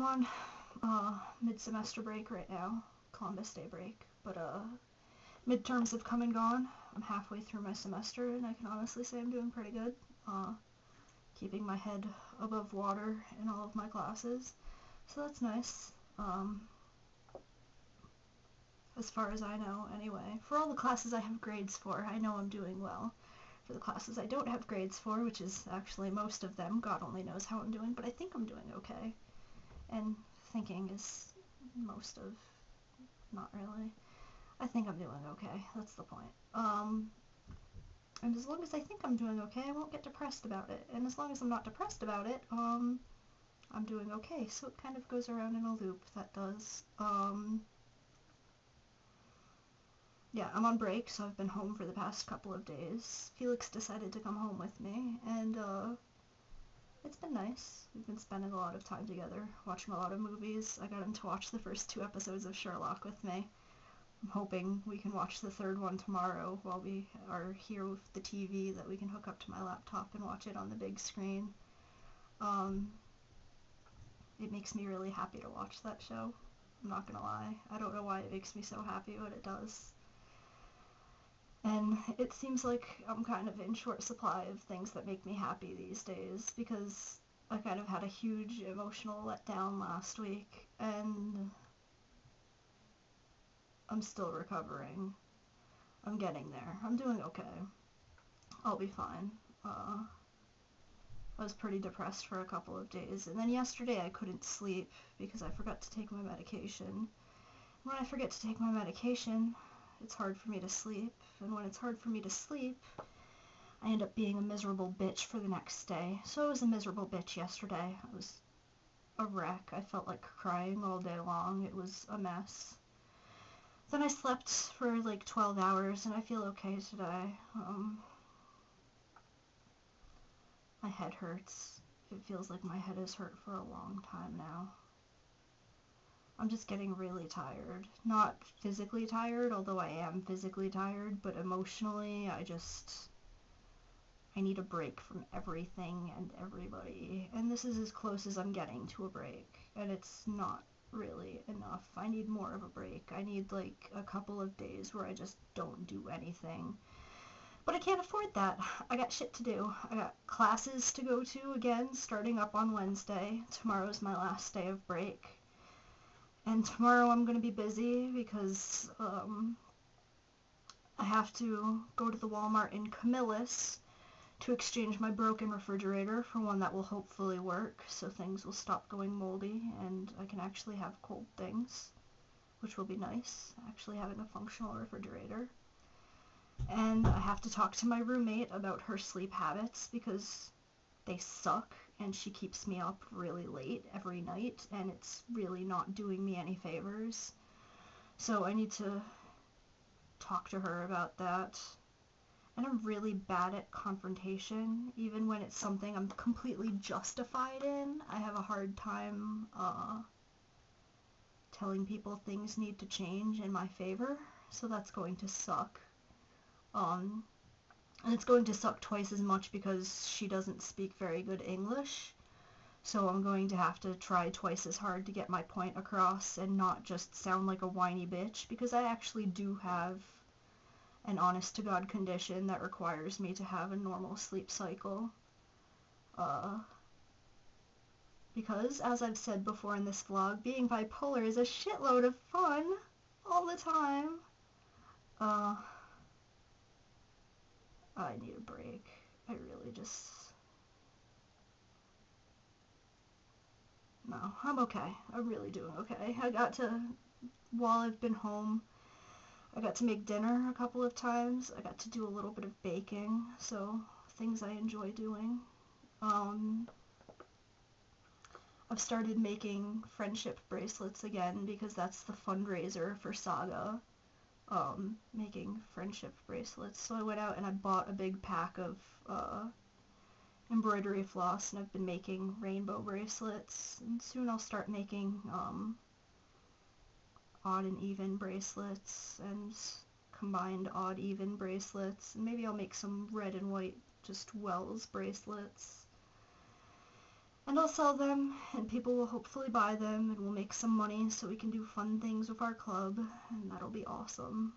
I'm on mid-semester break right now, Columbus Day break, but midterms have come and gone. I'm halfway through my semester, and I can honestly say I'm doing pretty good. Keeping my head above water in all of my classes, so that's nice. As far as I know, anyway. For all the classes I have grades for, I know I'm doing well. For the classes I don't have grades for, which is actually most of them, God only knows how I'm doing, but I think I'm doing okay. And thinking is most of, not really. I think I'm doing okay, that's the point. And as long as I think I'm doing okay, I won't get depressed about it. And as long as I'm not depressed about it, I'm doing okay. So it kind of goes around in a loop, that does. Yeah, I'm on break, so I've been home for the past couple of days. Felix decided to come home with me, and it's been nice. We've been spending a lot of time together, watching a lot of movies. I got him to watch the first 2 episodes of Sherlock with me. I'm hoping we can watch the 3rd one tomorrow while we are here with the TV that we can hook up to my laptop and watch it on the big screen. It makes me really happy to watch that show. I'm not gonna lie. I don't know why it makes me so happy, but it does. And it seems like I'm kind of in short supply of things that make me happy these days, because I kind of had a huge emotional letdown last week, and I'm still recovering. I'm getting there. I'm doing okay. I'll be fine. I was pretty depressed for a couple of days, and then yesterday I couldn't sleep because I forgot to take my medication. When I forget to take my medication, it's hard for me to sleep, and when it's hard for me to sleep, I end up being a miserable bitch for the next day. So I was a miserable bitch yesterday. I was a wreck. I felt like crying all day long. It was a mess. Then I slept for like 12 hours, and I feel okay today. My head hurts. It feels like my head has hurt for a long time now. I'm just getting really tired. Not physically tired, although I am physically tired, but emotionally, I need a break from everything and everybody. And this is as close as I'm getting to a break, and it's not really enough. I need more of a break. I need like a couple of days where I just don't do anything. But I can't afford that. I got shit to do. I got classes to go to again, starting up on Wednesday. Tomorrow's my last day of break. And tomorrow I'm going to be busy because I have to go to the Walmart in Camillus to exchange my broken refrigerator for one that will hopefully work, so things will stop going moldy and I can actually have cold things, which will be nice, actually having a functional refrigerator. And I have to talk to my roommate about her sleep habits because they suck, and she keeps me up really late every night, and it's really not doing me any favors. So I need to talk to her about that. And I'm really bad at confrontation, even when it's something I'm completely justified in. I have a hard time telling people things need to change in my favor, so that's going to suck. And it's going to suck twice as much because she doesn't speak very good English, so I'm going to have to try twice as hard to get my point across and not just sound like a whiny bitch, because I actually do have an honest-to-God condition that requires me to have a normal sleep cycle. Because, as I've said before in this vlog, being bipolar is a shitload of fun all the time. I need a break. I really just... No, I'm okay. I'm really doing okay. While I've been home, I got to make dinner a couple of times. I got to do a little bit of baking, so things I enjoy doing. I've started making friendship bracelets again because that's the fundraiser for Saga. Making friendship bracelets. So I went out and I bought a big pack of embroidery floss, and I've been making rainbow bracelets, and soon I'll start making odd and even bracelets and combined odd even bracelets, and maybe I'll make some red and white just Wells bracelets. And I'll sell them, and people will hopefully buy them, and we'll make some money so we can do fun things with our club, and that'll be awesome.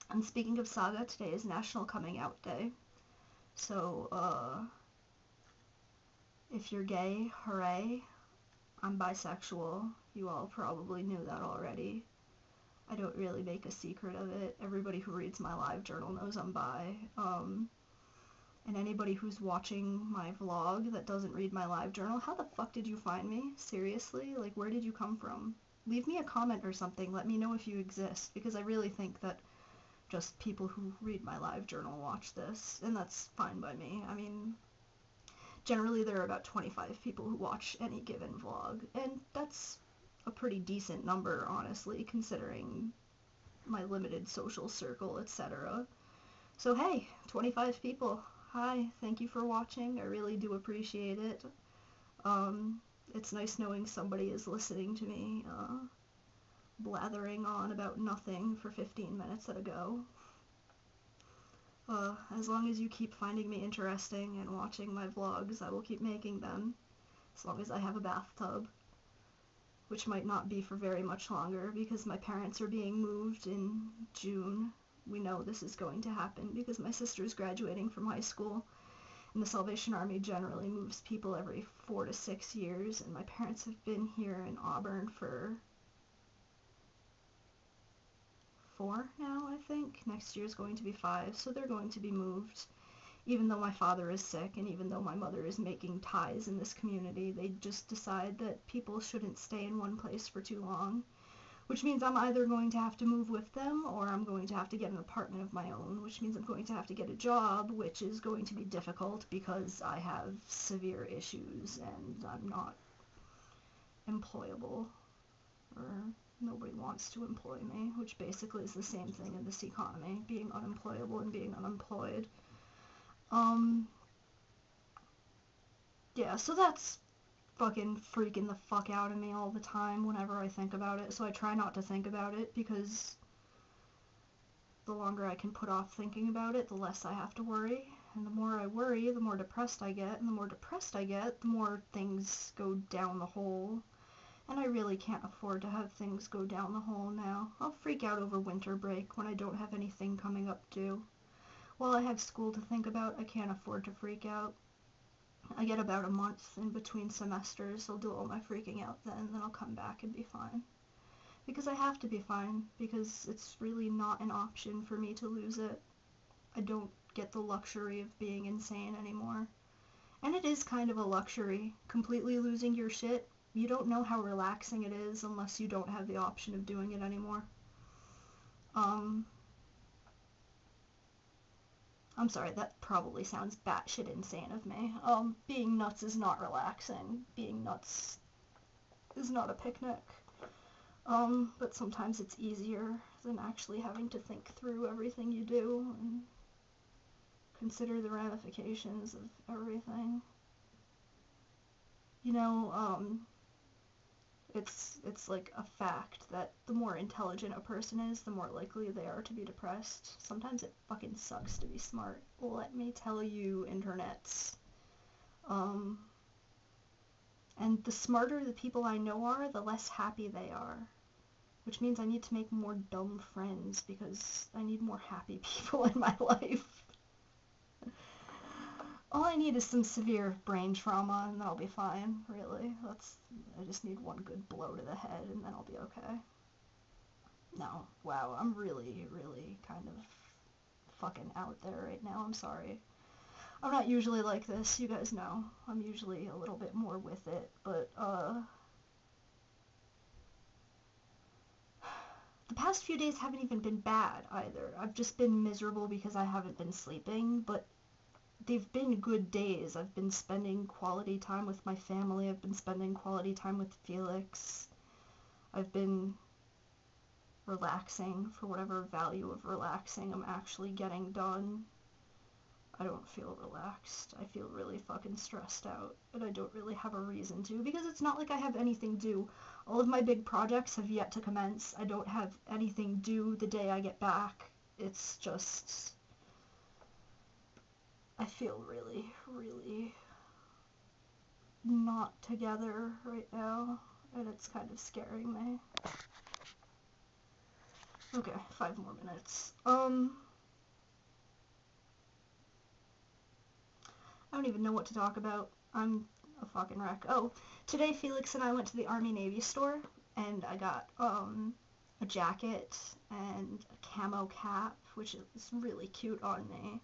And speaking of Saga, today is National Coming Out Day. So, if you're gay, hooray. I'm bisexual. You all probably knew that already. I don't really make a secret of it. Everybody who reads my live journal knows I'm bi. And anybody who's watching my vlog that doesn't read my live journal, how the fuck did you find me? Seriously? Like, where did you come from? Leave me a comment or something. Let me know if you exist, because I really think that just people who read my live journal watch this, and that's fine by me. I mean, generally there are about 25 people who watch any given vlog, and that's a pretty decent number, honestly, considering my limited social circle, etc. So hey, 25 people. Hi, thank you for watching. I really do appreciate it. It's nice knowing somebody is listening to me blathering on about nothing for 15 minutes at a go. As long as you keep finding me interesting and watching my vlogs, I will keep making them. As long as I have a bathtub. Which might not be for very much longer, because my parents are being moved in June. We know this is going to happen because my sister's graduating from high school, and the Salvation Army generally moves people every 4 to 6 years, and my parents have been here in Auburn for 4 now, I think. Next year's going to be 5, so they're going to be moved. Even though my father is sick, and even though my mother is making ties in this community, they just decide that people shouldn't stay in one place for too long. Which means I'm either going to have to move with them, or I'm going to have to get an apartment of my own, which means I'm going to have to get a job, which is going to be difficult because I have severe issues and I'm not employable, or nobody wants to employ me, which basically is the same thing in this economy, being unemployable and being unemployed. Yeah, so that's fucking freaking the fuck out of me all the time whenever I think about it, so I try not to think about it, because the longer I can put off thinking about it, the less I have to worry, and the more I worry, the more depressed I get, and the more depressed I get, the more things go down the hole, and I really can't afford to have things go down the hole now. I'll freak out over winter break when I don't have anything coming up due. While I have school to think about, I can't afford to freak out. I get about a month in between semesters. I'll do all my freaking out then I'll come back and be fine. Because I have to be fine, because it's really not an option for me to lose it. I don't get the luxury of being insane anymore. And it is kind of a luxury, completely losing your shit. You don't know how relaxing it is unless you don't have the option of doing it anymore. I'm sorry, that probably sounds batshit insane of me. Being nuts is not relaxing. Being nuts is not a picnic. But sometimes it's easier than actually having to think through everything you do and consider the ramifications of everything. You know, it's like a fact that the more intelligent a person is, the more likely they are to be depressed. Sometimes it fucking sucks to be smart. Let me tell you, internets. And the smarter the people I know are, the less happy they are. Which means I need to make more dumb friends, because I need more happy people in my life. All I need is some severe brain trauma, and then I'll be fine, really. I just need one good blow to the head, and then I'll be okay. No, wow, I'm really, really kind of fucking out there right now, I'm sorry. I'm not usually like this, you guys know. I'm usually a little bit more with it, but, the past few days haven't even been bad, either. I've just been miserable because I haven't been sleeping, but they've been good days. I've been spending quality time with my family. I've been spending quality time with Felix. I've been relaxing for whatever value of relaxing I'm actually getting done. I don't feel relaxed. I feel really fucking stressed out, and I don't really have a reason to, because it's not like I have anything due. All of my big projects have yet to commence. I don't have anything due the day I get back. It's just, I feel really, really not not together right now, and it's kind of scaring me. Okay, 5 more minutes. I don't even know what to talk about. I'm a fucking wreck. Oh, today Felix and I went to the Army-Navy store, and I got, a jacket and a camo cap, which is really cute on me,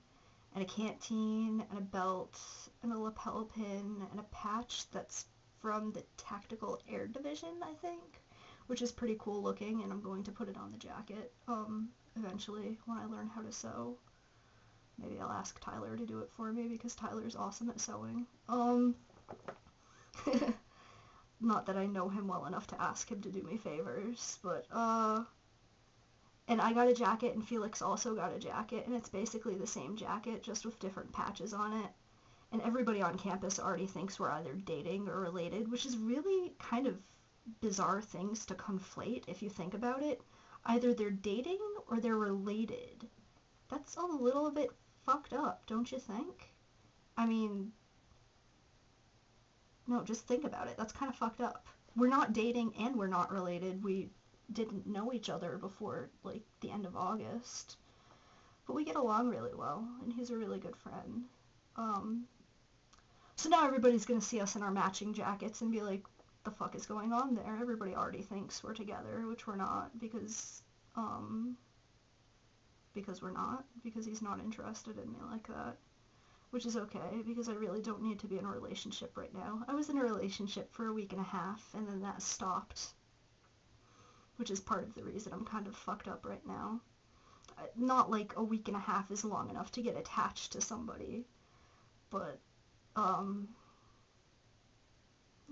and a canteen, and a belt, and a lapel pin, and a patch that's from the Tactical Air Division, I think, which is pretty cool looking, and I'm going to put it on the jacket, eventually, when I learn how to sew. Maybe I'll ask Tyler to do it for me, because Tyler's awesome at sewing. Not that I know him well enough to ask him to do me favors, but, and I got a jacket, and Felix also got a jacket, and it's basically the same jacket, just with different patches on it. And everybody on campus already thinks we're either dating or related, which is really kind of bizarre things to conflate if you think about it. Either they're dating or they're related. That's a little bit fucked up, don't you think? I mean, no, just think about it. That's kind of fucked up. We're not dating and we're not related. We didn't know each other before, like, the end of August. But we get along really well, and he's a really good friend. So now everybody's gonna see us in our matching jackets and be like, the fuck is going on there? Everybody already thinks we're together, which we're not, because we're not, because he's not interested in me like that. Which is okay, because I really don't need to be in a relationship right now. I was in a relationship for a week and a half, and then that stopped. Which is part of the reason I'm kind of fucked up right now. Not like a week and a half is long enough to get attached to somebody, but,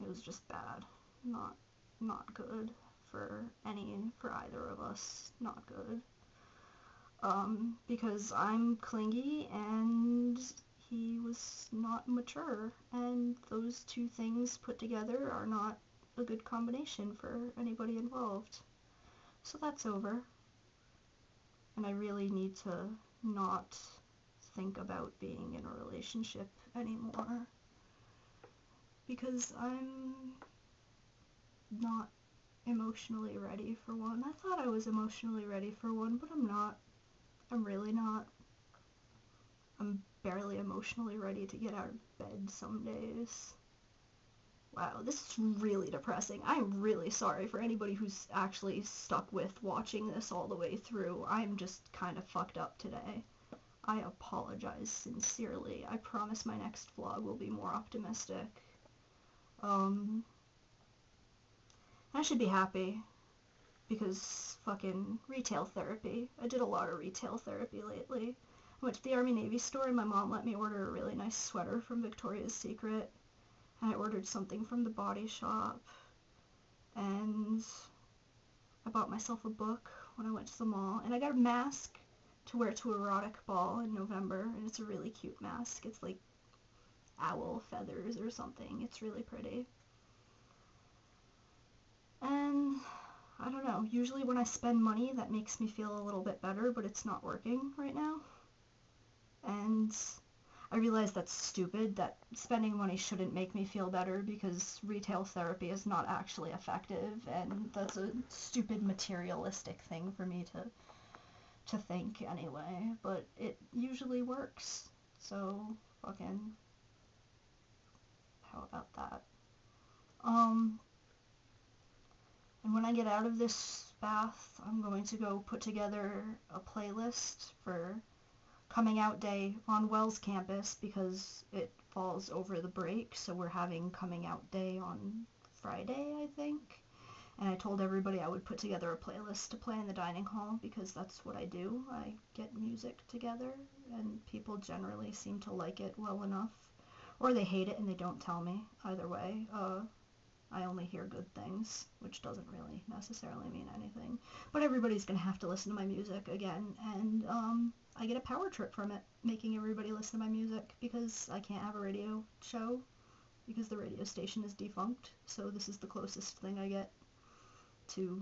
it was just bad. Not good for either of us. Not good. Because I'm clingy and he was not mature, and those two things put together are not a good combination for anybody involved. So that's over. And I really need to not think about being in a relationship anymore, because I'm not emotionally ready for one. I thought I was emotionally ready for one, but I'm not. I'm really not. I'm barely emotionally ready to get out of bed some days. Wow, this is really depressing. I'm really sorry for anybody who's actually stuck with watching this all the way through. I'm just kind of fucked up today. I apologize sincerely. I promise my next vlog will be more optimistic. I should be happy, because fucking retail therapy. I did a lot of retail therapy lately. I went to the Army-Navy store and my mom let me order a really nice sweater from Victoria's Secret. And I ordered something from the Body Shop. And I bought myself a book when I went to the mall. And I got a mask to wear to Erotic Ball in November. And it's a really cute mask. It's like owl feathers or something. It's really pretty. And I don't know. Usually when I spend money, that makes me feel a little bit better, but it's not working right now. And I realize that's stupid, that spending money shouldn't make me feel better, because retail therapy is not actually effective, and that's a stupid materialistic thing for me to think anyway, but it usually works. So fucking how about that? And when I get out of this bath, I'm going to go put together a playlist for coming out day on Wells campus, because it falls over the break, so we're having coming out day on Friday, I think. And I told everybody I would put together a playlist to play in the dining hall, because that's what I do. I get music together, and people generally seem to like it well enough. Or they hate it and they don't tell me. Either way, I only hear good things, which doesn't really necessarily mean anything. But everybody's gonna have to listen to my music again, and I get a power trip from it, making everybody listen to my music, because I can't have a radio show, because the radio station is defunct, so this is the closest thing I get to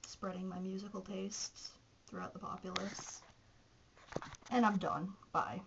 spreading my musical tastes throughout the populace. And I'm done. Bye.